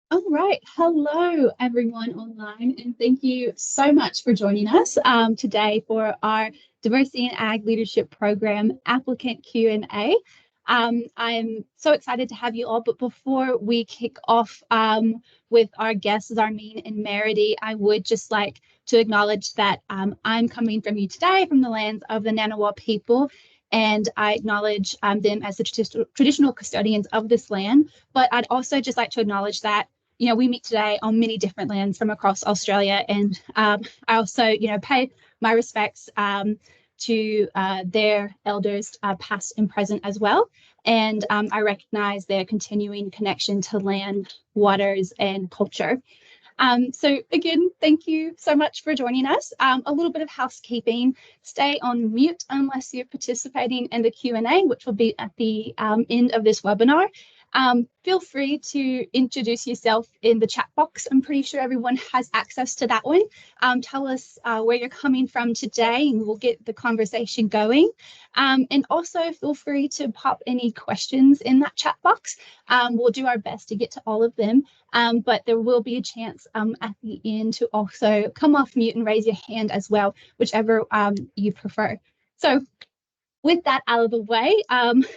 All right. Hello, everyone online, and thank you so much for joining us today for our Diversity and Ag Leadership Program applicant Q&A. I'm so excited to have you all, but before we kick off with our guests, Zarmeen and Meredy, I would just like to acknowledge that I'm coming from you today from the lands of the Ngunnawal people, and I acknowledge them as the traditional custodians of this land. But I'd also just like to acknowledge that we meet today on many different lands from across Australia. And I also, pay my respects to their elders, past and present as well. And I recognize their continuing connection to land, waters, and culture. So again, thank you so much for joining us. A little bit of housekeeping. Stay on mute unless you're participating in the Q&A, which will be at the end of this webinar. Feel free to introduce yourself in the chat box. I'm pretty sure everyone has access to that one. Tell us where you're coming from today and we'll get the conversation going. And also feel free to pop any questions in that chat box. We'll do our best to get to all of them, but there will be a chance at the end to also come off mute and raise your hand as well, whichever you prefer. So with that out of the way,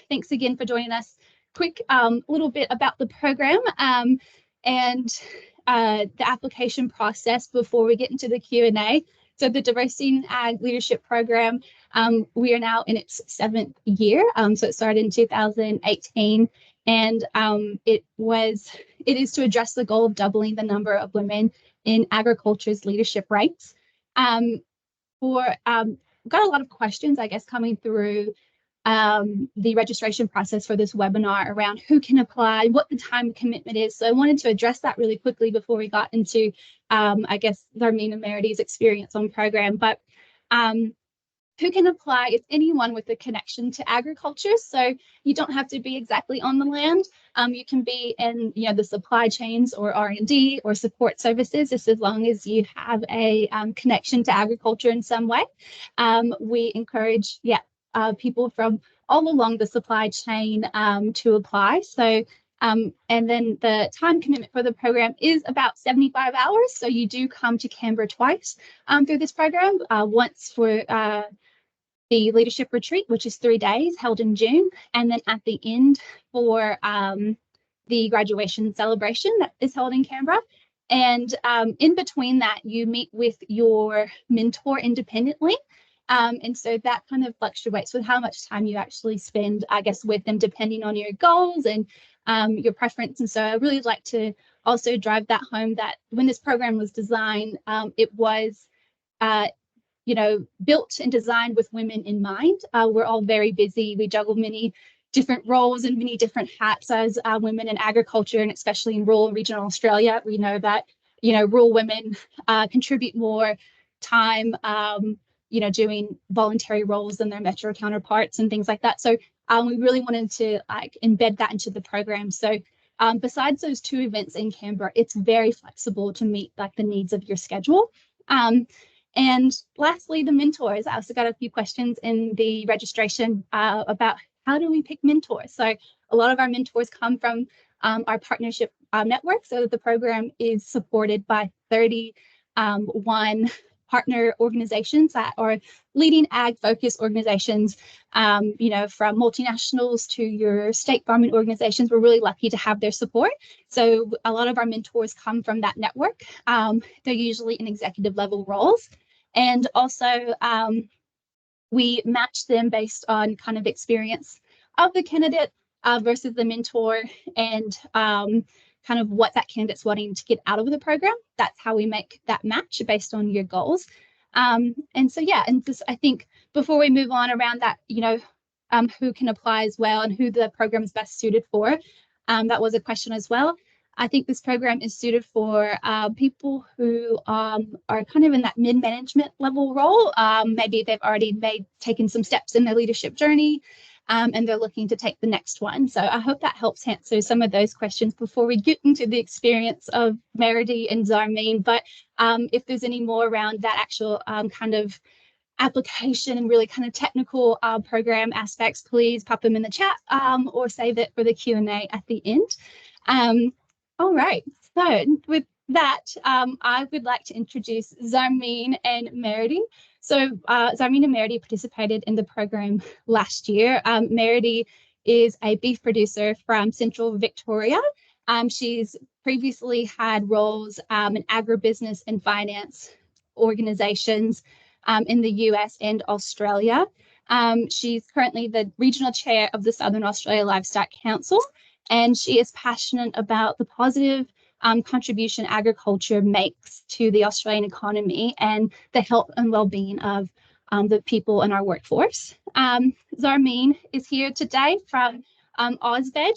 thanks again for joining us. Quick little bit about the program and the application process before we get into the Q&A. So the Diversity and Ag Leadership Program, we are now in its 7th year. So it started in 2018, and it is to address the goal of doubling the number of women in agriculture's leadership ranks. Got a lot of questions, I guess, coming through the registration process for this webinar around who can apply, what the time commitment is. So I wanted to address that really quickly before we got into, I guess, Zarmeen and Meredy's experience on program. But who can apply? It's anyone with a connection to agriculture. So you don't have to be exactly on the land. You can be in the supply chains or R&D or support services, just as long as you have a connection to agriculture in some way. We encourage people from all along the supply chain to apply. So and then the time commitment for the program is about 75 hours. So you do come to Canberra twice through this program, once for the leadership retreat, which is 3 days held in June, and then at the end for the graduation celebration that is held in Canberra. And in between that, you meet with your mentor independently. And so that kind of fluctuates with how much time you actually spend, I guess, with them, depending on your goals and your preference. And so I really like to also drive that home that when this program was designed, it was built and designed with women in mind. We're all very busy. We juggle many different roles and many different hats as women in agriculture, and especially in rural and regional Australia. We know that, rural women contribute more time, doing voluntary roles than their metro counterparts and things like that. So we really wanted to embed that into the program. So besides those 2 events in Canberra, it's very flexible to meet the needs of your schedule. And lastly, the mentors. I also got a few questions in the registration about how do we pick mentors. So a lot of our mentors come from our partnership network. So the program is supported by 31 partner organizations that are leading ag-focused organizations, from multinationals to your state farming organizations. We're really lucky to have their support. So a lot of our mentors come from that network. They're usually in executive level roles. And also we match them based on kind of experience of the candidate versus the mentor, and kind of what that candidate's wanting to get out of the program. That's how we make that match based on your goals. And so, and just, I think before we move on around that, who can apply as well and who the program is best suited for, that was a question as well. I think this program is suited for people who are kind of in that mid-management level role. Maybe they've already taken some steps in their leadership journey, and they're looking to take the next one. So I hope that helps answer some of those questions before we get into the experience of Meredy and Zarmeen. But if there's any more around that actual kind of application and really kind of technical program aspects, please pop them in the chat or save it for the Q&A at the end. All right, So with that, I would like to introduce Zarmeen and Meredy. So Zarmeen and Meredy participated in the program last year. Meredy is a beef producer from Central Victoria. She's previously had roles in agribusiness and finance organizations in the US and Australia. She's currently the regional chair of the Southern Australia Livestock Council, and she is passionate about the positive contribution agriculture makes to the Australian economy and the health and well-being of the people in our workforce. Zarmeen is here today from Ozveg.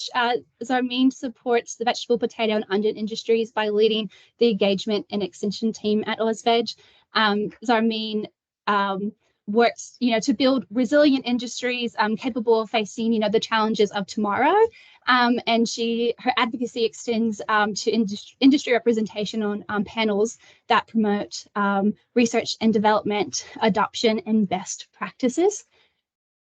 Zarmeen supports the vegetable, potato, and onion industries by leading the engagement and extension team at Ozveg. Zarmeen works, to build resilient industries capable of facing, the challenges of tomorrow. And her advocacy extends to industry representation on panels that promote research and development, adoption, and best practices.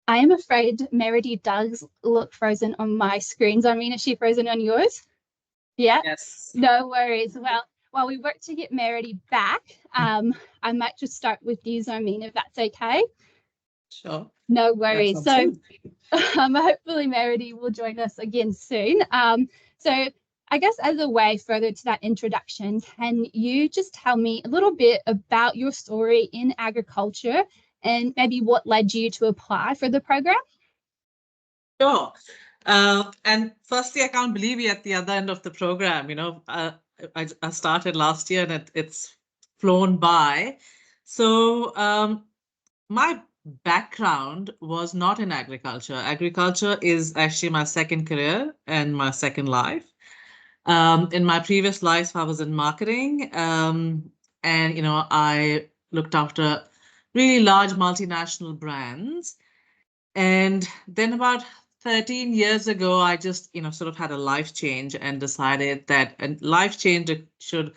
I am afraid Meredy does look frozen on my screens. I mean, is she frozen on yours? Yeah? Yes. No worries. Well, while we work to get Meredy back, I might just start with you, Zarmeen, if that's okay. Sure. No worries. So hopefully Meredy will join us again soon. So I guess as a way further to that introduction, can you just tell me a little bit about your story in agriculture and maybe what led you to apply for the program? Sure. And firstly, I can't believe we're at the other end of the program. I started last year and it's flown by. So my background was not in agriculture. Agriculture is actually my second career and my second life. In my previous life, I was in marketing, and I looked after really large multinational brands. And then about 13 years ago, I just, sort of had a life change and decided that a life change should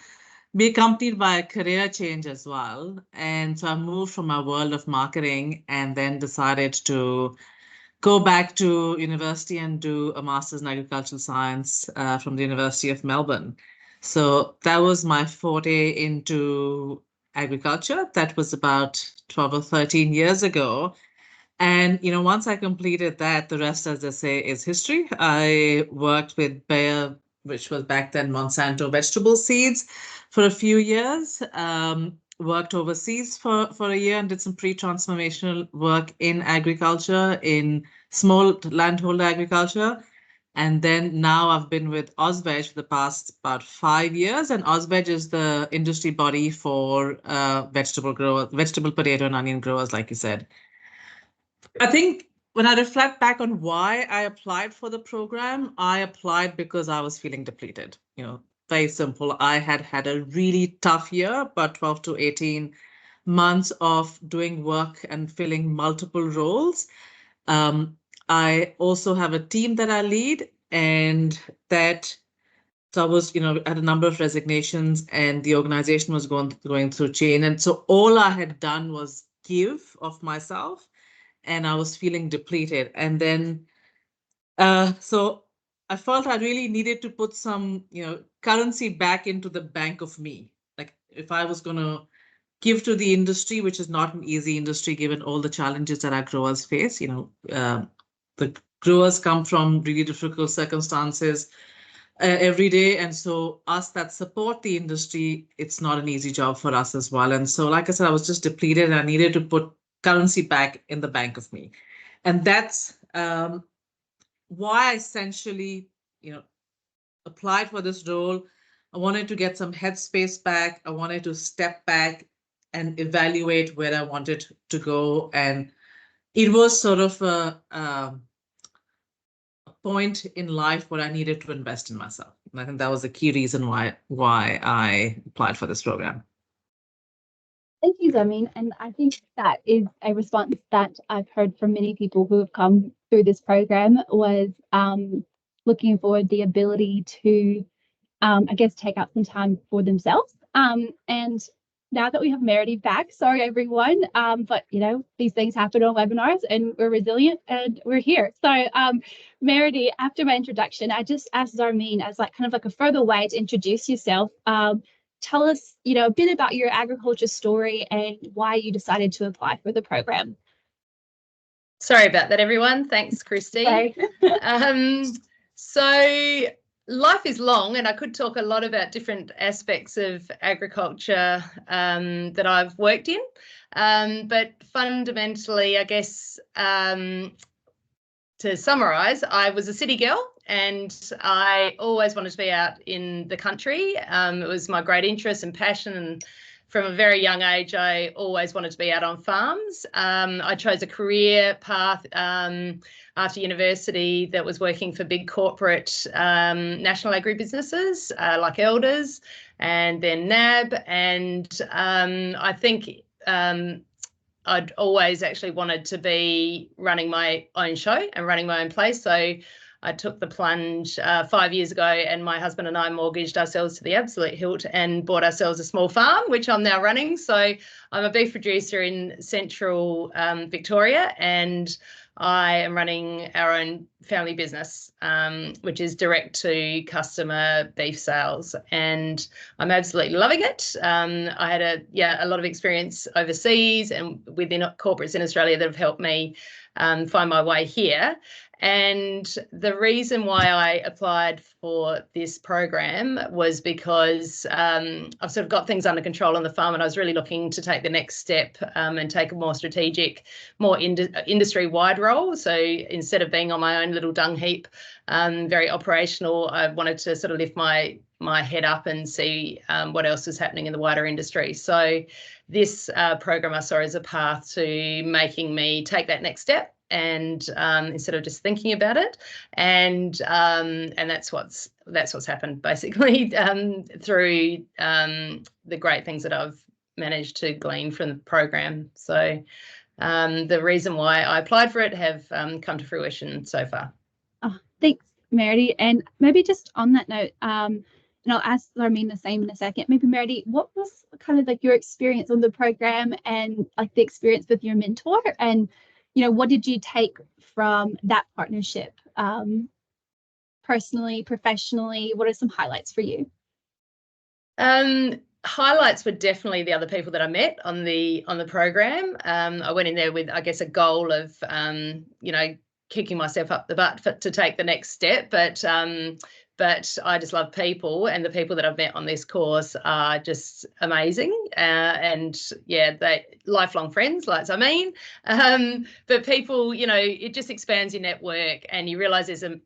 be accompanied by a career change as well. And so I moved from my world of marketing and then decided to go back to university and do a master's in agricultural science from the University of Melbourne. So that was my forte into agriculture. That was about 12 or 13 years ago. And, once I completed that, the rest, as they say, is history. I worked with Bayer, which was back then Monsanto vegetable seeds, for a few years. Worked overseas for a year and did some pre-transformational work in agriculture, in small landholder agriculture. And then now I've been with Ozveg for the past about 5 years. And Ozveg is the industry body for vegetable growers, vegetable, potato, and onion growers, like you said. I think when I reflect back on why I applied for the program, I applied because I was feeling depleted. Very simple. I had had a really tough year, about 12 to 18 months of doing work and filling multiple roles. I also have a team that I lead, and so I was, had a number of resignations, and the organization was going through change. And so all I had done was give of myself, and I was feeling depleted. And then, so I felt I really needed to put some, currency back into the bank of me. Like if I was going to give to the industry, which is not an easy industry, given all the challenges that our growers face, the growers come from really difficult circumstances every day. And so us that support the industry, it's not an easy job for us as well. And so, like I said, I was just depleted and I needed to put currency back in the bank of me. And that's why I essentially, applied for this role. I wanted to get some headspace back. I wanted to step back and evaluate where I wanted to go. And it was sort of a point in life where I needed to invest in myself. And I think that was a key reason why I applied for this program. Thank you, Zarmeen. And I think that is a response that I've heard from many people who have come through this program was looking for the ability to, I guess, take out some time for themselves. And now that we have Meredith back, sorry everyone, but you know, these things happen on webinars and we're resilient and we're here. So Meredith, after my introduction, I just asked Zarmeen as like kind of like a further way to introduce yourself. Tell us, you know, a bit about your agriculture story and why you decided to apply for the program. Sorry about that, everyone. Thanks, Christy. So life is long, and I could talk a lot about different aspects of agriculture that I've worked in. But fundamentally, I guess, to summarise, I was a city girl and I always wanted to be out in the country. It was my great interest and passion, and from a very young age, I always wanted to be out on farms. I chose a career path after university that was working for big corporate national agribusinesses like Elders and then NAB. And I think I'd always actually wanted to be running my own show and running my own place. So I took the plunge 5 years ago, and my husband and I mortgaged ourselves to the absolute hilt and bought ourselves a small farm, which I'm now running. So I'm a beef producer in central Victoria, and I am running our own family business, which is direct to customer beef sales, and I'm absolutely loving it. I had a lot of experience overseas and within corporates in Australia that have helped me find my way here. And the reason why I applied for this program was because I've sort of got things under control on the farm, and I was really looking to take the next step and take a more strategic, more industry-wide role. So instead of being on my own little dung heap, very operational, I wanted to sort of lift my head up and see what else was happening in the wider industry. So this program I saw as a path to making me take that next step, and instead of just thinking about it, and that's what's happened basically through the great things that I've managed to glean from the program. So the reason why I applied for it have come to fruition so far. Oh, thanks, Meredith. And maybe just on that note, and I'll ask Zarmeen the same in a second. Maybe Meredith, what was kind of like your experience on the program and like the experience with your mentor, and you know, what did you take from that partnership, personally, professionally? What are some highlights for you? Highlights were definitely the other people that I met on the program. I went in there with, I guess, a goal of, you know, kicking myself up the butt to take the next step. But I just love people, and the people that I've met on this course are just amazing. And yeah, they lifelong friends, like I mean. But people, you know, it just expands your network, and you realise there's a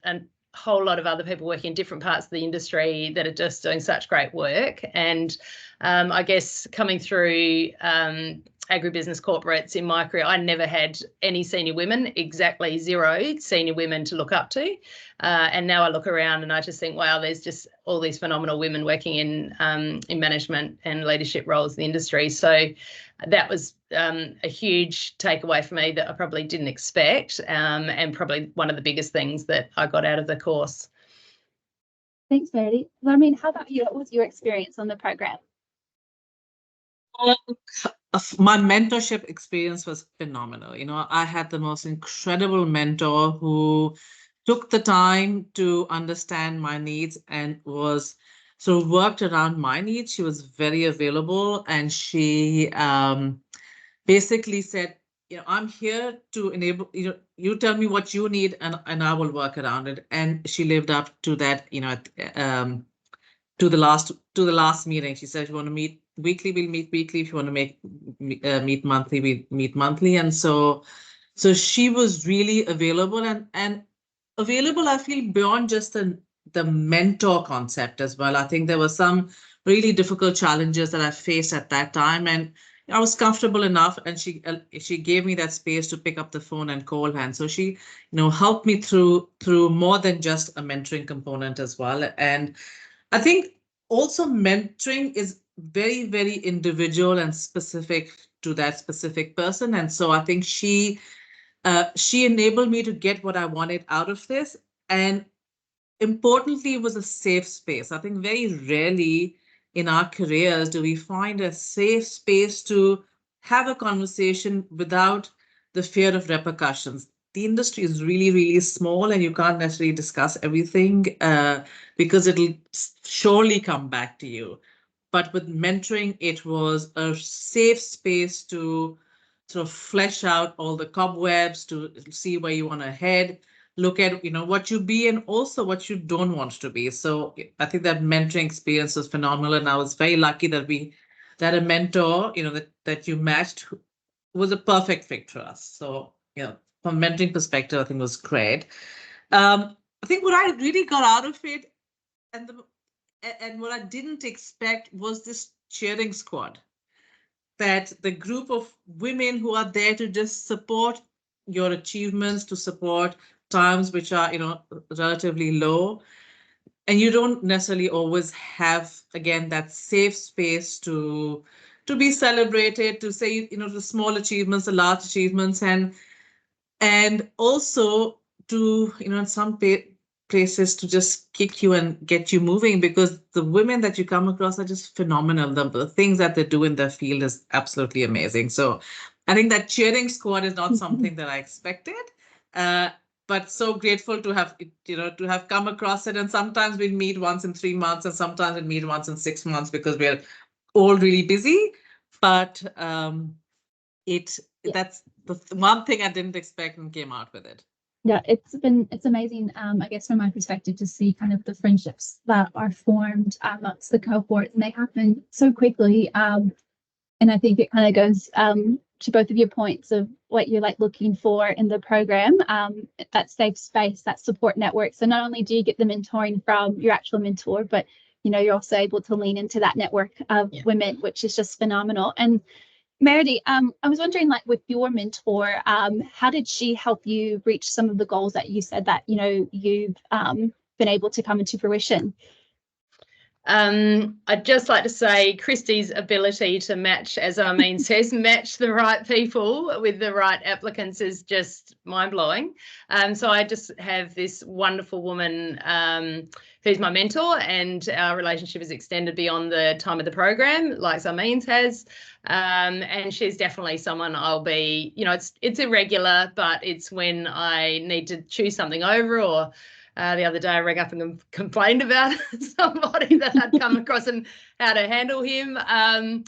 whole lot of other people working in different parts of the industry that are just doing such great work. And I guess coming through agribusiness corporates in my career, I never had any senior women, exactly zero senior women to look up to. And now I look around and I just think, wow, there's just all these phenomenal women working in management and leadership roles in the industry. So that was a huge takeaway for me that I probably didn't expect, and probably one of the biggest things that I got out of the course. Thanks, Meredith. I mean, how about you? What was your experience on the program? My mentorship experience was phenomenal. You know, I had the most incredible mentor who took the time to understand my needs and was sort of worked around my needs. She was very available, and she basically said, you know, I'm here to enable, you know, you tell me what you need and I will work around it. And she lived up to that, you know, to the last meeting. She said, if you want to meet weekly, we'll meet weekly. If you want to meet monthly, we meet monthly. And so she was really available and available, I feel, beyond just the mentor concept as well. I think there were some really difficult challenges that I faced at that time, and I was comfortable enough, and she gave me that space to pick up the phone and call her. And so she, you know, helped me through more than just a mentoring component as well. And I think also mentoring is very, very individual and specific to that specific person. And so I think she enabled me to get what I wanted out of this. And importantly, it was a safe space. I think very rarely in our careers do we find a safe space to have a conversation without the fear of repercussions. The industry is really, really small, and you can't necessarily discuss everything because it'll surely come back to you. But with mentoring, it was a safe space to sort of flesh out all the cobwebs, to see where you want to head, look at what you be and also what you don't want to be. So I think that mentoring experience was phenomenal, and I was very lucky that a mentor that you matched was a perfect fit for us. So from a mentoring perspective, I think it was great. I think what I really got out of it, and what I didn't expect, was this cheering squad. That the group of women who are there to just support your achievements, to support times which are relatively low, and you don't necessarily always have, again, that safe space to be celebrated, to say the small achievements, the large achievements, and also to in some places to just kick you and get you moving, because the women that you come across are just phenomenal. The things that they do in their field is absolutely amazing. So I think that cheering squad is not something that I expected, but so grateful to have come across it. And sometimes we meet once in 3 months, and sometimes we meet once in 6 months because we're all really busy. But that's the one thing I didn't expect and came out with it. Yeah, it's amazing, I guess, from my perspective, to see kind of the friendships that are formed amongst the cohort, and they happen so quickly. And I think it kind of goes to both of your points of what you're looking for in the program, that safe space, that support network. So not only do you get the mentoring from your actual mentor, but you're also able to lean into that network of women, which is just phenomenal. And Meredith, I was wondering, with your mentor, how did she help you reach some of the goals that you said that you've been able to come into fruition? I'd just like to say Christy's ability to match, as Armin says, match the right people with the right applicants is just mind-blowing. So I just have this wonderful woman who's my mentor, and our relationship is extended beyond the time of the program, like Armin's has. And she's definitely someone I'll be, it's irregular, but it's when I need to choose something over, or the other day I rang up and complained about somebody that I'd come across and how to handle him. One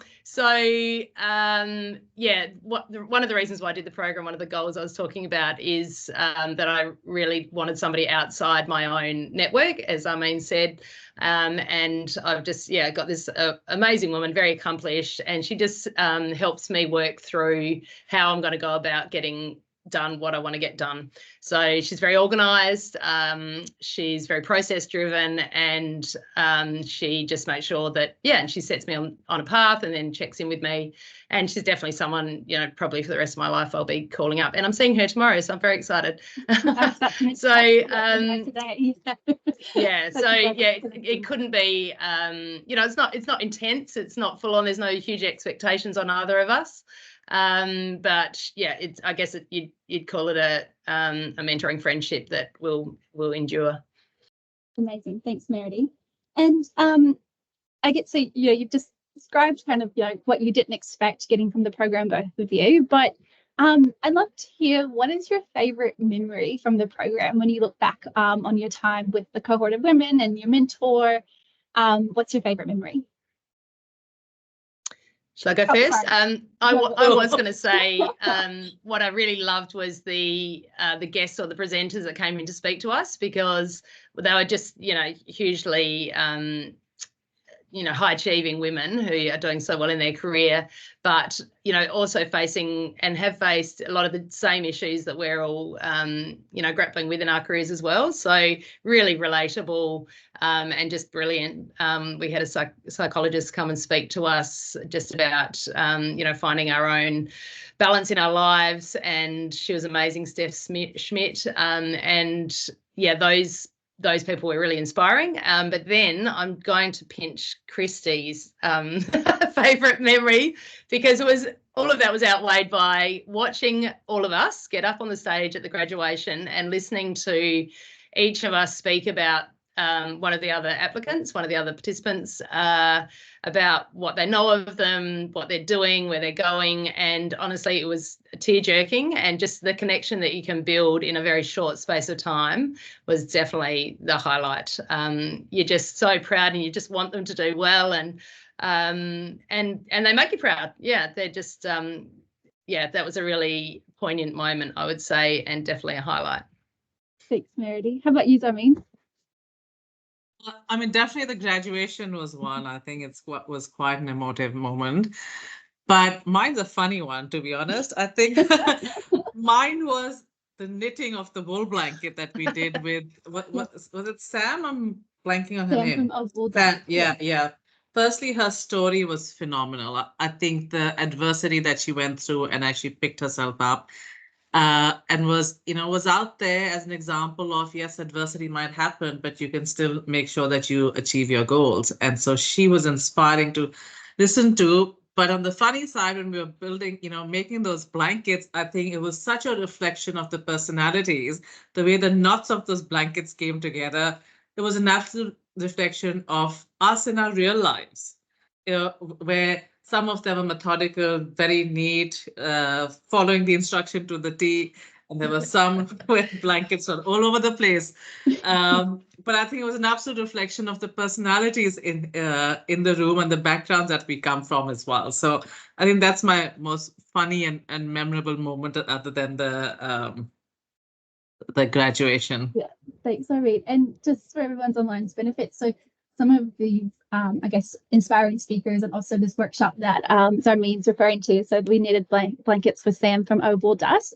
of the reasons why I did the program, one of the goals I was talking about is that I really wanted somebody outside my own network, as Armin said. And I've just, got this amazing woman, very accomplished, and she just helps me work through how I'm going to go about getting done what I want to get done. So she's very organized, she's very process driven, and she just makes sure that and she sets me on a path and then checks in with me. And she's definitely someone, probably for the rest of my life I'll be calling up, and I'm seeing her tomorrow, so I'm very excited. It couldn't be it's not intense, it's not full on, there's no huge expectations on either of us. But it's, I guess you'd call it a mentoring friendship that will endure. Amazing, thanks, Meredith. And I get so you've just described kind of what you didn't expect getting from the program, both of you. But I'd love to hear, what is your favorite memory from the program when you look back on your time with the cohort of women and your mentor? What's your favorite memory? Shall I go first? I was going to say what I really loved was the guests or the presenters that came in to speak to us, because they were just hugely high achieving women who are doing so well in their career, but also facing and have faced a lot of the same issues that we're all grappling with in our careers as well. So really relatable and just brilliant. We had a psychologist come and speak to us just about finding our own balance in our lives, and she was amazing, Steph Schmidt. Those people were really inspiring. But then I'm going to pinch Christy's favourite memory, because all of that was outweighed by watching all of us get up on the stage at the graduation and listening to each of us speak about one of the other applicants, one of the other participants, about what they know of them, what they're doing, where they're going. And honestly, it was tear-jerking, and just the connection that you can build in a very short space of time was definitely the highlight. You're just so proud, and you just want them to do well, and they make you proud. Yeah, they're just yeah, that was a really poignant moment, I would say, and definitely a highlight. Thanks, Meredy. How about you, Zarmeen? I mean, definitely the graduation was one. I think it's what was quite an emotive moment. But mine's a funny one, to be honest. I think mine was the knitting of the wool blanket that we did with, what was it, Sam? I'm blanking on her Sam name. from Oswald. Yeah. Firstly, her story was phenomenal. I think the adversity that she went through and actually picked herself up, and was out there as an example of, yes, adversity might happen, but you can still make sure that you achieve your goals. And so she was inspiring to listen to. But on the funny side, when we were building, making those blankets, I think it was such a reflection of the personalities, the way the knots of those blankets came together. It was an absolute reflection of us in our real lives, where some of them are methodical, very neat, following the instruction to the T. And there were some where blankets were all over the place. But I think it was an absolute reflection of the personalities in the room and the backgrounds that we come from as well. So I think that's my most funny and memorable moment, other than the graduation. Yeah, thanks, Zarmeen. And just for everyone's online's benefit, so some of these, I guess, inspiring speakers, and also this workshop that Zarmeen's referring to. So we knitted blankets for Sam from Oval Dust.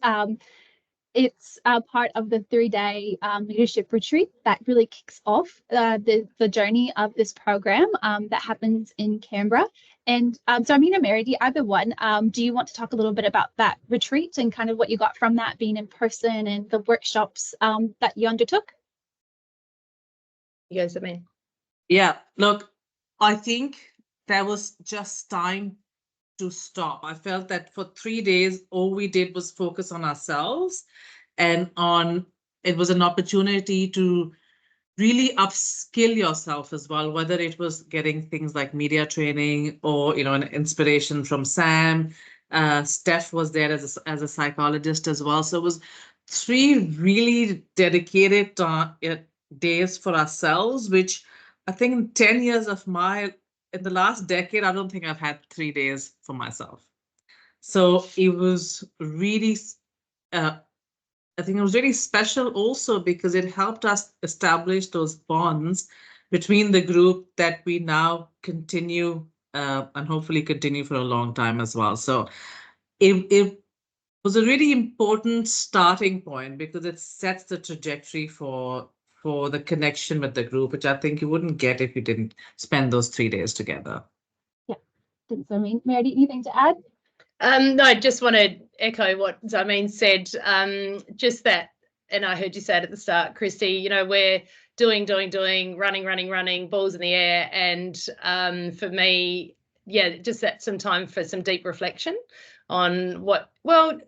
It's part of the 3-day leadership retreat that really kicks off the journey of this program that happens in Canberra. And Zarmeen and Meredy, either one, do you want to talk a little bit about that retreat and kind of what you got from that, being in person, and the workshops that you undertook? You guys, Zarmeen? Yeah, look, I think there was just time to stop. I felt that for 3 days, all we did was focus on ourselves, and it was an opportunity to really upskill yourself as well, whether it was getting things like media training or, an inspiration from Sam. Steph was there as a psychologist as well. So it was 3 really dedicated days for ourselves, which I think in 10 years of in the last decade, I don't think I've had 3 days for myself. So it was really, I think it was really special also because it helped us establish those bonds between the group that we now continue and hopefully continue for a long time as well. So it was a really important starting point because it sets the trajectory for the connection with the group, which I think you wouldn't get if you didn't spend those 3 days together. Yeah, thanks, Zarmeen. Meredy, anything to add? No, I just want to echo what Zarmeen said. Just that, and I heard you say it at the start, Christy, we're doing, running, balls in the air. And for me, yeah, just that some time for some deep reflection on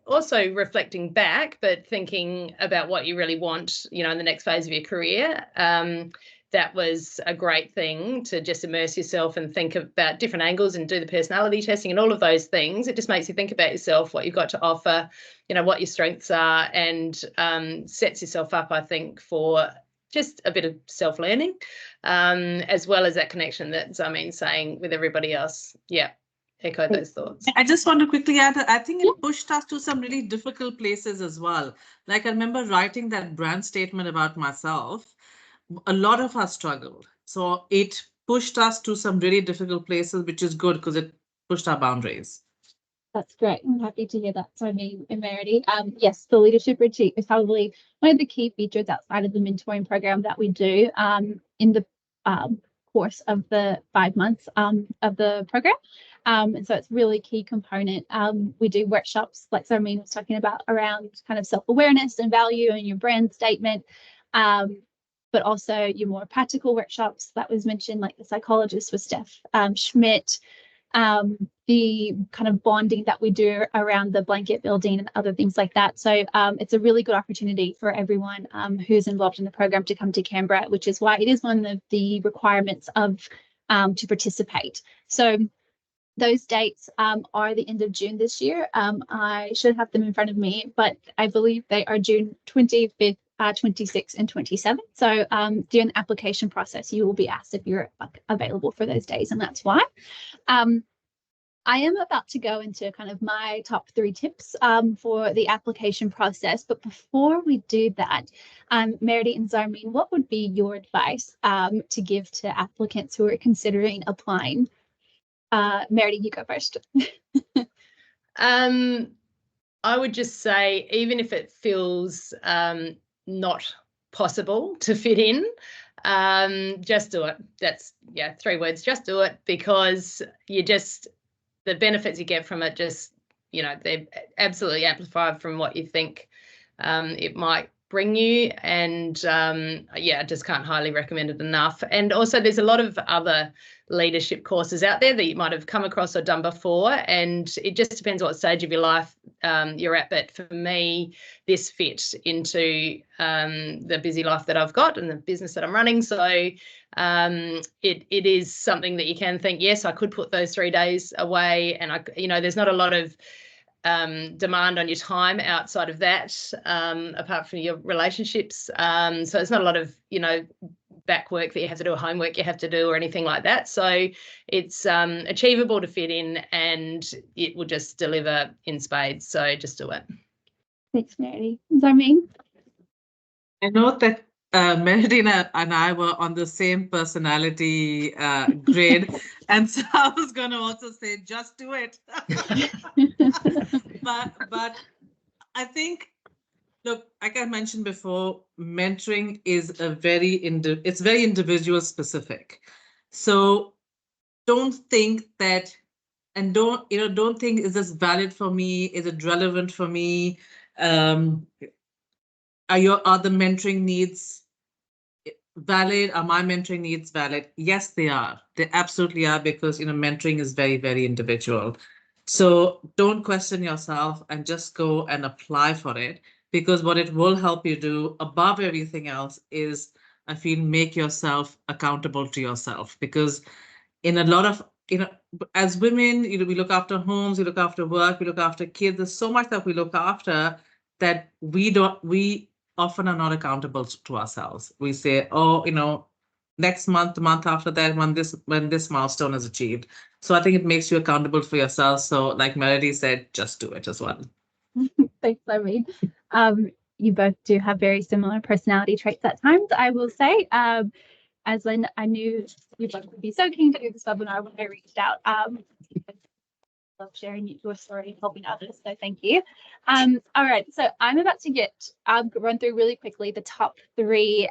also reflecting back, but thinking about what you really want, in the next phase of your career. That was a great thing, to just immerse yourself and think about different angles and do the personality testing and all of those things. It just makes you think about yourself, what you've got to offer, what your strengths are, and sets yourself up, I think, for just a bit of self-learning, as well as that connection that Zarmeen's saying with everybody else. Yeah, echo those thoughts. I just want to quickly add that I think it pushed us to some really difficult places as well. Like I remember writing that brand statement about myself. A lot of us struggled. So it pushed us to some really difficult places, which is good because it pushed our boundaries. That's great. I'm happy to hear that, Zarmeen and Meredy. Yes, the leadership retreat is probably one of the key features outside of the mentoring program that we do in the course of the 5 months of the program. And so it's really key component. We do workshops, like Zarmeen was talking about, around kind of self-awareness and value and your brand statement. But also your more practical workshops that was mentioned, like the psychologist with Steph Schmidt, the kind of bonding that we do around the blanket building and other things like that. So it's a really good opportunity for everyone who's involved in the program to come to Canberra, which is why it is one of the requirements of to participate. So those dates are the end of June this year. I should have them in front of me, but I believe they are June 25th, 26th and 27th. So during the application process, you will be asked if you're available for those days, and that's why. I am about to go into kind of my top 3 tips for the application process. But before we do that, Meredith and Zarmeen, what would be your advice to give to applicants who are considering applying? Meredith, you go first. I would just say, even if it feels not possible to fit in, just do it. That's 3 words, just do it, because the benefits you get from it just, they're absolutely amplified from what you think it might bring you. And I just can't highly recommend it enough. And also there's a lot of other leadership courses out there that you might have come across or done before, and it just depends what stage of your life you're at. But for me, this fit into the busy life that I've got and the business that I'm running. So it is something that you can think, yes, I could put those 3 days away, and there's not a lot of demand on your time outside of that, apart from your relationships. So it's not a lot of, back work that you have to do, or homework you have to do, or anything like that. So it's achievable to fit in, and it will just deliver in spades. So just do it. Thanks, Meredith. Zarmeen? I know that Meredith and I were on the same personality grade, and so I was going to also say, just do it. but I think, look, like I mentioned before, mentoring is very individual specific. So don't think that, and don't think, is this valid for me? Is it relevant for me? Are the mentoring needs valid? Are my mentoring needs valid? Yes, they are. They absolutely are, because mentoring is very, very individual. So don't question yourself and just go and apply for it, because what it will help you do above everything else is, I feel, make yourself accountable to yourself. Because in a lot of, as women, we look after homes, we look after work, we look after kids. There's so much that we look after that we often are not accountable to ourselves. We say, oh, next month, the month after that, when this milestone is achieved. So I think it makes you accountable for yourself. So like Melody said, just do it as well. Thanks, Zarmeen. You both do have very similar personality traits at times, I will say. As I knew you both would be so keen to do this webinar when I reached out. Love sharing your story and helping others, so thank you. All right, so I'm about to run through really quickly the top 3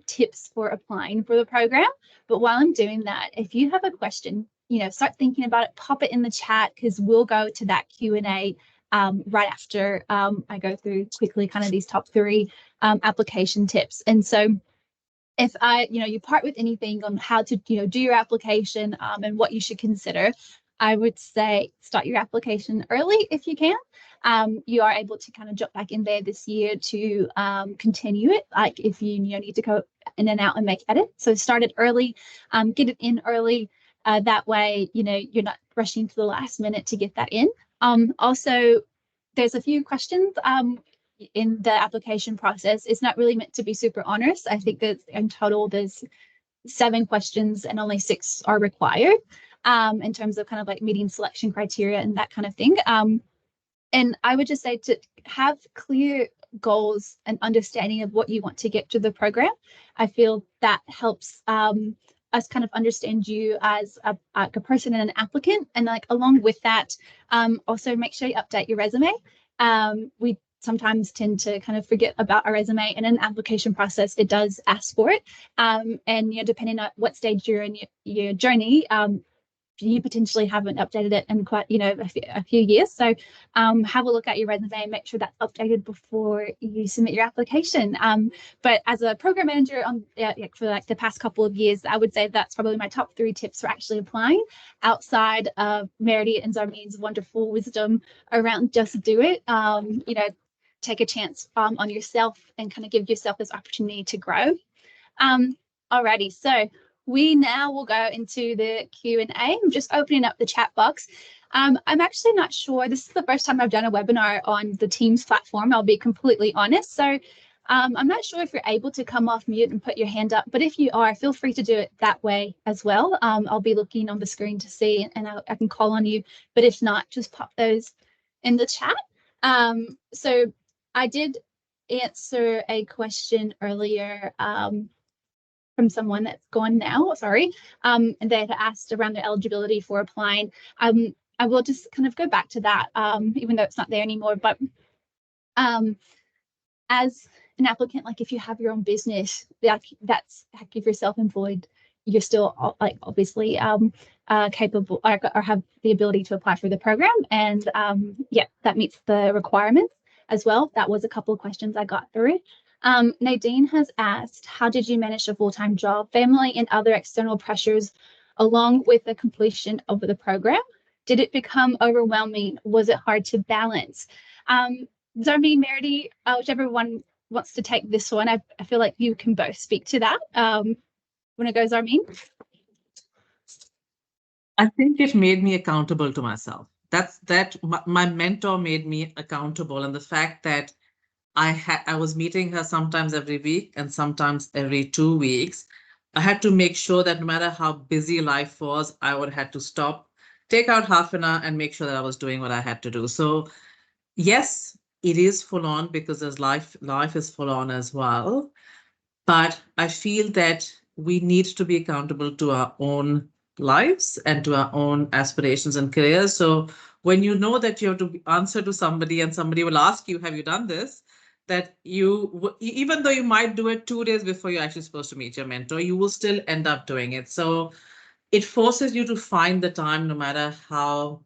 tips for applying for the program. But while I'm doing that, if you have a question, start thinking about it, pop it in the chat, because we'll go to that Q&A right after I go through quickly kind of these top 3 application tips. And so if you part with anything on how to do your application and what you should consider, I would say start your application early if you can. You are able to kind of jump back in there this year to continue it, like if you need to go in and out and make edits. So start it early, get it in early. That way, you're not rushing to the last minute to get that in. Also, there's a few questions in the application process. It's not really meant to be super onerous. I think that in total there's 7 questions and only 6 are required in terms of kind of like meeting selection criteria and that kind of thing. And I would just say to have clear goals and understanding of what you want to get to the program. I feel that helps us kind of understand you as a person and an applicant. And like along with that, also make sure you update your resume. We sometimes tend to kind of forget about our resume, and in an application process, it does ask for it. And depending on what stage you're in your journey, you potentially haven't updated it in quite, a few years. So have a look at your resume, make sure that's updated before you submit your application. But as a program manager for like the past couple of years, I would say that's probably my top 3 tips for actually applying, outside of Meredith and Zarmeen's wonderful wisdom around just do it. Take a chance on yourself and kind of give yourself this opportunity to grow. Alrighty, so we now will go into the Q&A. I'm just opening up the chat box. I'm actually not sure. This is the first time I've done a webinar on the Teams platform. I'll be completely honest. So I'm not sure if you're able to come off mute and put your hand up, but if you are, feel free to do it that way as well. I'll be looking on the screen to see, and I can call on you. But if not, just pop those in the chat. So I did answer a question earlier from someone that's gone now, sorry, and they had asked around their eligibility for applying. I will just kind of go back to that, even though it's not there anymore, but as an applicant, like if you have your own business, that's if you're self-employed, you're still like obviously capable or have the ability to apply for the program, and yeah, that meets the requirements as well. That was a couple of questions I got through. Nadine has asked, how did you manage a full-time job, family, and other external pressures along with the completion of the program? Did it become overwhelming? Was it hard to balance? Zarmeen, Meredith, whichever one wants to take this one, I feel like you can both speak to that. Want to go, Zarmeen? I think it made me accountable to myself. My mentor made me accountable, and the fact that I was meeting her sometimes every week and sometimes every 2 weeks. I had to make sure that no matter how busy life was, I would have to stop, take out half an hour and make sure that I was doing what I had to do. So yes, it is full on because there's life is full on as well. But I feel that we need to be accountable to our own lives and to our own aspirations and careers. So when you know that you have to answer to somebody and somebody will ask you, have you done this? That you, even though you might do it 2 days before you're actually supposed to meet your mentor, you will still end up doing it. So it forces you to find the time no matter how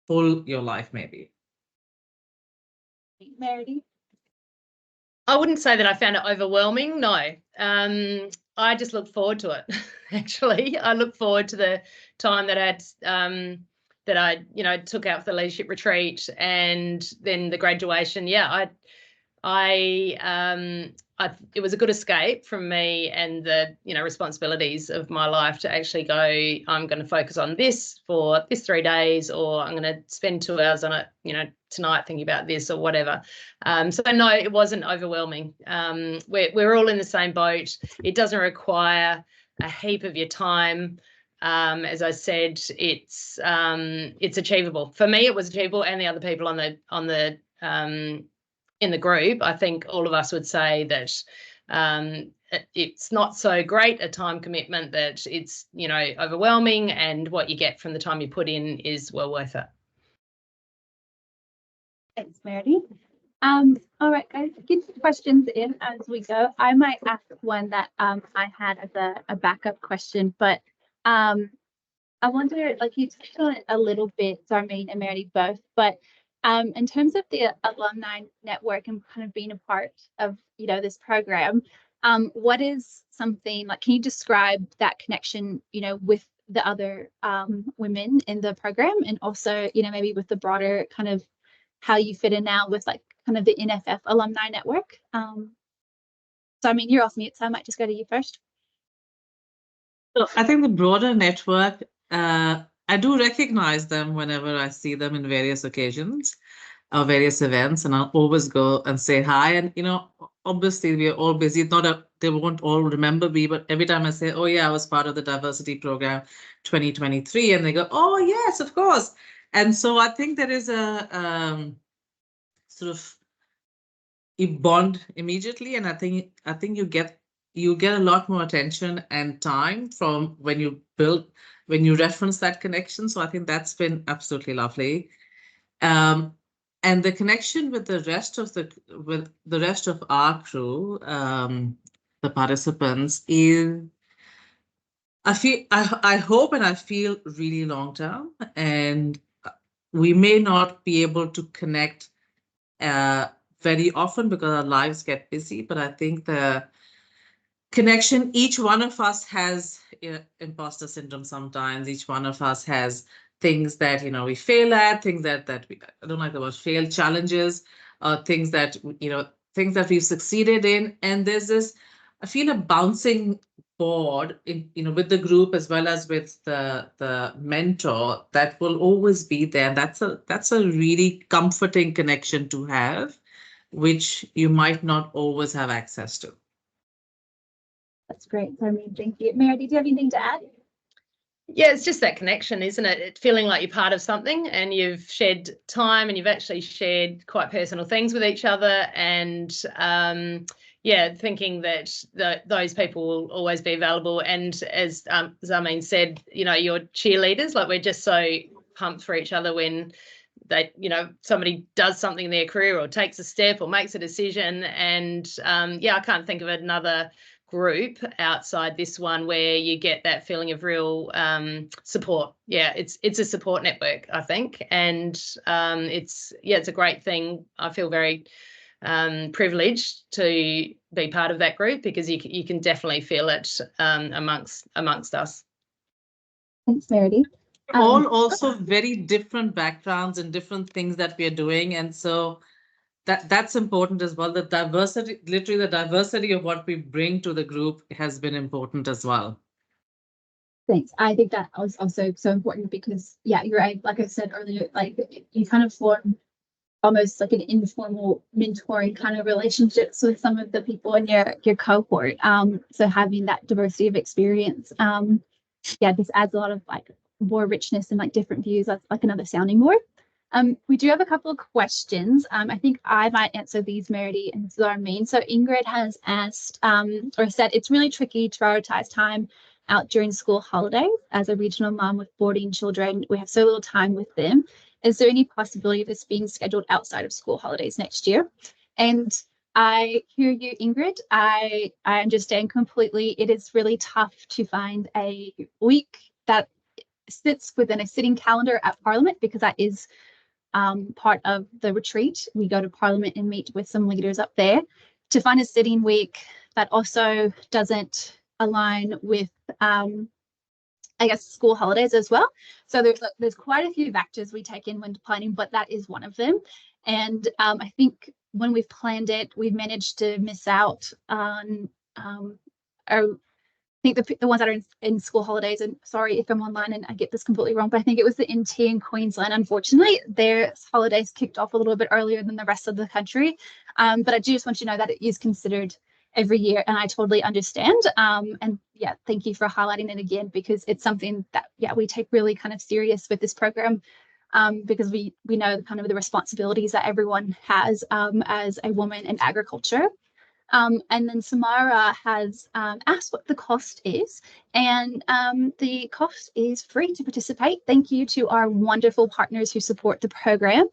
full your life may be. Meredith? I wouldn't say that I found it overwhelming. No, I just look forward to it. Actually, I look forward to the time that I took out for the leadership retreat and then the graduation. Yeah, it was a good escape from me and the responsibilities of my life to actually go, I'm going to focus on this for this 3 days, or I'm going to spend 2 hours on it tonight thinking about this or whatever. So no, it wasn't overwhelming. We're all in the same boat. It doesn't require a heap of your time. As I said, it's achievable. For me, it was achievable, and the other people in the group, I think all of us would say that it's not so great a time commitment, that it's overwhelming, and what you get from the time you put in is well worth it. Thanks, Meredith. All right, guys, get some questions in as we go. I might ask one that I had as a backup question, but I wonder, like you touched on it a little bit, Zarmeen and Meredith both, but in terms of the alumni network and kind of being a part of this program, what is something like, can you describe that connection with the other women in the program, and also maybe with the broader kind of how you fit in now with like kind of the NFF alumni network? So I mean, you're off mute, so I might just go to you first. So I think the broader network, I do recognize them whenever I see them in various occasions or various events, and I'll always go and say hi. And obviously we're all busy. They won't all remember me, but every time I say, oh yeah, I was part of the diversity program 2023, and they go, oh yes, of course. And so I think there is a sort of you bond immediately, and I think you get a lot more attention and time from when you reference that connection. So I think that's been absolutely lovely. And the connection with the rest of our crew, the participants, is I hope and I feel really long term, and we may not be able to connect very often because our lives get busy, but I think the connection, each one of us has imposter syndrome sometimes. Each one of us has things that, we fail at, things that we, I don't like the word fail, challenges, things that, things that we've succeeded in. And there's this, I feel a bouncing board in, with the group as well as with the mentor that will always be there. That's a really comforting connection to have, which you might not always have access to. That's great, Carmen. Thank you. Meredith, do you have anything to add? Yeah, it's just that connection, isn't it? It feeling like you're part of something and you've shared time and you've actually shared quite personal things with each other. And thinking that those people will always be available. And as Zarmeen said, you're cheerleaders. Like, we're just so pumped for each other when they, somebody does something in their career or takes a step or makes a decision. And I can't think of another group outside this one where you get that feeling of real support. Yeah, it's a support network, I think, and it's a great thing. I feel very privileged to be part of that group because you can definitely feel it amongst us. Thanks, Meredith. All also very different backgrounds and different things that we are doing, and so that's important as well. The diversity, literally the diversity of what we bring to the group has been important as well. Thanks. I think that was also so important because, yeah, you're right. Like I said earlier, like you kind of form almost like an informal mentoring kind of relationships with some of the people in your cohort. So having that diversity of experience, this adds a lot of like more richness and like different views. That's like another sounding board. We do have a couple of questions. I think I might answer these, Meredith and Zarmeen. So Ingrid has asked or said it's really tricky to prioritize time out during school holidays. As a regional mom with boarding children, we have so little time with them. Is there any possibility of this being scheduled outside of school holidays next year? And I hear you, Ingrid. I understand completely. It is really tough to find a week that sits within a sitting calendar at Parliament because that is part of the retreat. We go to Parliament and meet with some leaders up there. To find a sitting week that also doesn't align with school holidays as well. So there's quite a few factors we take in when planning, but that is one of them. And I think when we've planned it, we've managed to miss out on I think the ones that are in school holidays, and sorry if I'm online and I get this completely wrong, but I think it was the NT in Queensland. Unfortunately, their holidays kicked off a little bit earlier than the rest of the country. But I do just want you to know that it is considered every year, and I totally understand. And yeah, thank you for highlighting it again, because it's something that we take really kind of serious with this program. Because we know kind of the responsibilities that everyone has as a woman in agriculture. And then Samara has asked what the cost is, and the cost is free to participate. Thank you to our wonderful partners who support the program.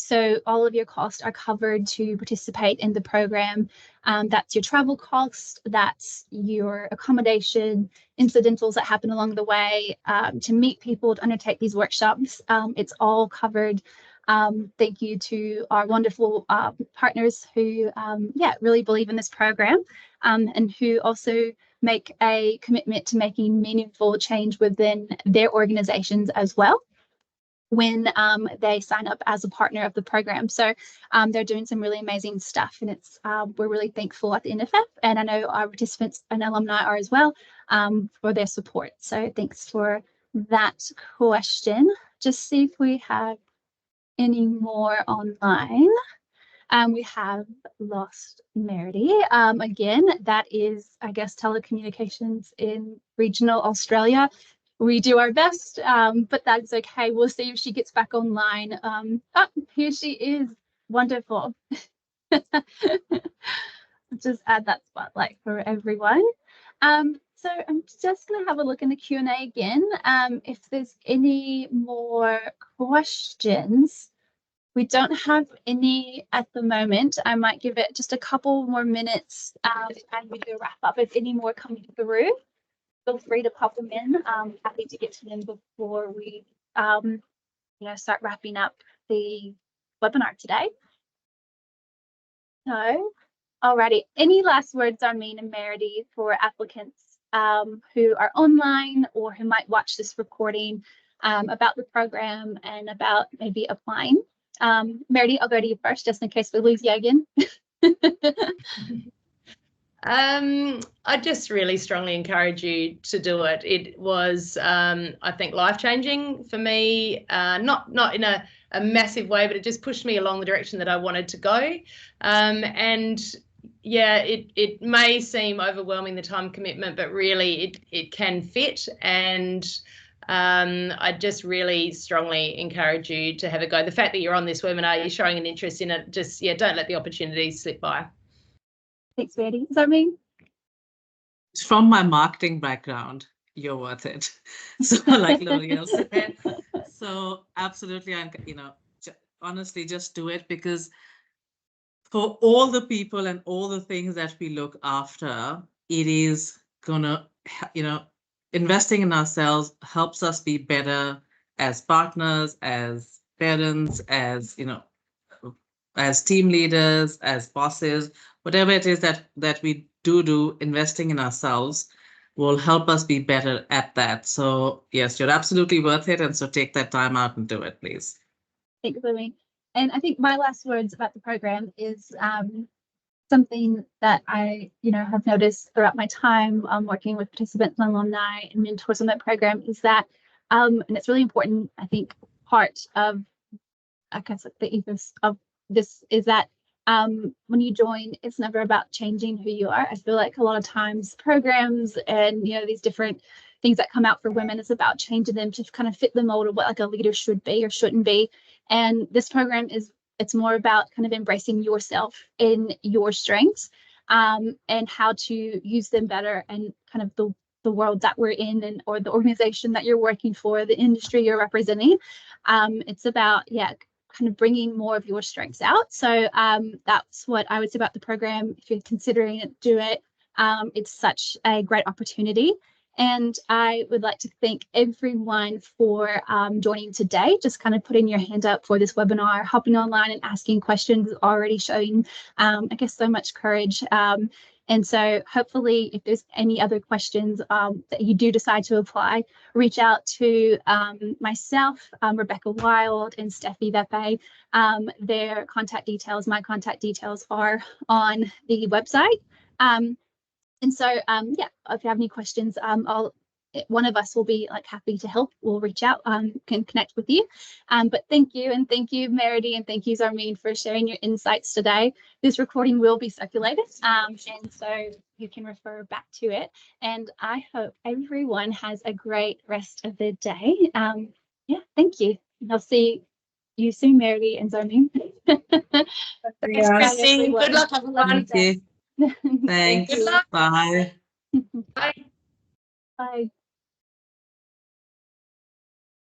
So all of your costs are covered to participate in the program. That's your travel cost, that's your accommodation, incidentals that happen along the way, to meet people, to undertake these workshops. It's all covered. Thank you to our wonderful partners who really believe in this program and who also make a commitment to making meaningful change within their organizations as well when they sign up as a partner of the program. So they're doing some really amazing stuff, and it's we're really thankful at the NFF, and I know our participants and alumni are as well, for their support. So thanks for that question. Just see if we have any more online. We have lost Meredith. Again, that is, I guess, telecommunications in regional Australia. We do our best, but that's okay. We'll see if she gets back online. Here she is. Wonderful. Just add that spotlight for everyone. So I'm just going to have a look in the Q&A again. If there's any more questions, we don't have any at the moment. I might give it just a couple more minutes and we do a wrap up if any more come through. feel free to pop them in. Happy to get to them before we start wrapping up the webinar today. So, alrighty, any last words, Armin and Meredy, for applicants who are online or who might watch this recording about the program and about maybe applying? Meredy, I'll go to you first, just in case we lose you again. I just really strongly encourage you to do it. It was, I think, life-changing for me, not in a massive way, but it just pushed me along the direction that I wanted to go. And yeah, it may seem overwhelming, the time commitment, but really it can fit. And I just really strongly encourage you to have a go. The fact that you're on this webinar, you're showing an interest in it, just, yeah, don't let the opportunities slip by. Thanks, Meredy. Does that mean? From my marketing background, you're worth it. So like L'Oreal said, so absolutely, and honestly, just do it, because for all the people and all the things that we look after, it is gonna, investing in ourselves helps us be better as partners, as parents, as as team leaders, as bosses, whatever it is that we do, investing in ourselves will help us be better at that. So yes, you're absolutely worth it. And so take that time out and do it, please. Thanks, Louie. And I think my last words about the program is something that I, have noticed throughout my time working with participants and alumni and mentors on that program is that, and it's really important, I think, part of, I guess, like the ethos of this is that when you join, it's never about changing who you are. I feel like a lot of times programs and these different things that come out for women is about changing them to kind of fit the mold of what like a leader should be or shouldn't be. And this program it's more about kind of embracing yourself in your strengths and how to use them better, and kind of the world that we're in or the organization that you're working for, the industry you're representing. It's about, kind of bringing more of your strengths out. So that's what I would say about the program. If you're considering it, do it. It's such a great opportunity. And I would like to thank everyone for joining today, just kind of putting your hand up for this webinar, hopping online and asking questions, already showing, I guess, so much courage. And so hopefully if there's any other questions that you do decide to apply, reach out to myself, Rebecca Wild, and Steffi Vepe. Their contact details, my contact details are on the website. And so, if you have any questions, one of us will be happy to help. We'll reach out, can connect with you. But thank you, Meredy, and thank you, Zarmeen, for sharing your insights today. This recording will be circulated, and so you can refer back to it. And I hope everyone has a great rest of the day. Thank you. And I'll see you soon, Meredy and Zarmeen. Thanks, Christine. Good luck, everyone. Thanks. Good luck. Bye. Bye. Bye.